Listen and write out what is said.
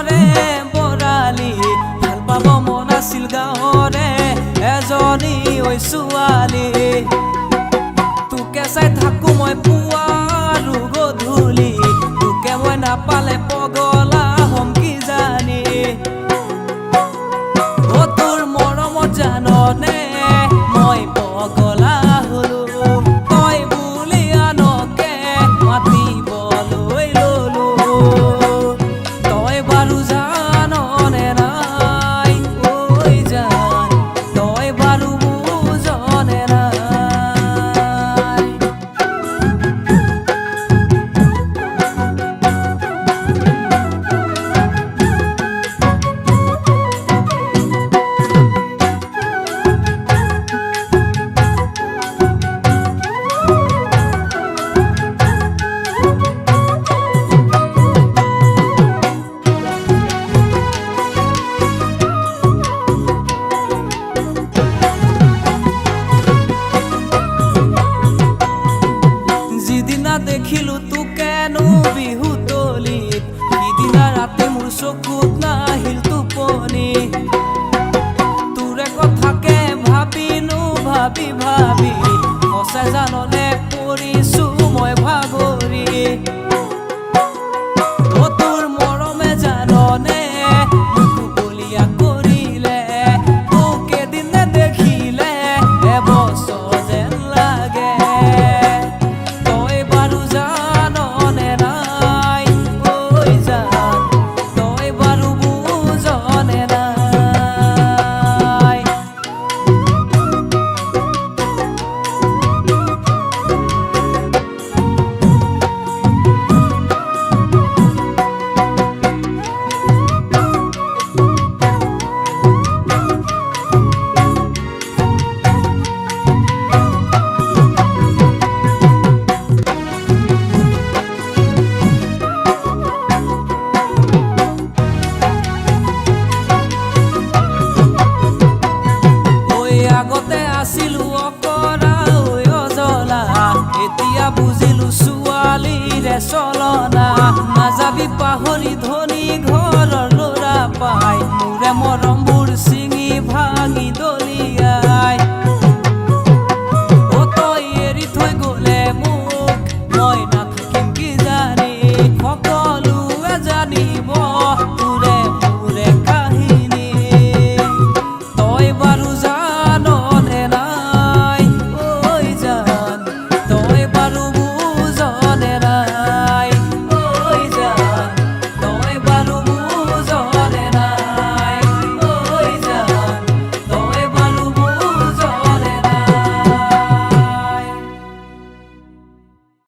বছৰে বৰালি ভাল পাব মন আছিল গাঁৱৰে এজনী ঐ ছোৱালী তোকে চাই থাকো মই পুৱা আৰু গধূলি তোকে মই নাপালে পগলা হম কি জানি অ তোৰ মৰমত জাননে মই পগলা হলো তই বুলি আনকে মাতিবলৈ ললো তই বাৰু জাননে নাই ঐ জান তই বাৰু বুজনে নাই যিদিনা দেখিলো তোকেনো বিহুতলিত সিদিনা ৰাতি মোৰ চকুত নাহিল টোপনি তোৰে কথাকে ভাবিনো ভাবি ভাবি সঁচাই জাননে পৰিছো মই ভাগৰি অ তোৰ মৰমে জাননে মোক বলিয়া কৰিলে তোক এদিনে দেখিলে এবছৰ যেন লাগে আগতে আছিলো অকৰা ঐ অজলা এতিয়া বুজিলো ছোৱালীৰে চলনা নাযাবি পাহৰি ধনী ঘৰৰ ল'ৰা পাই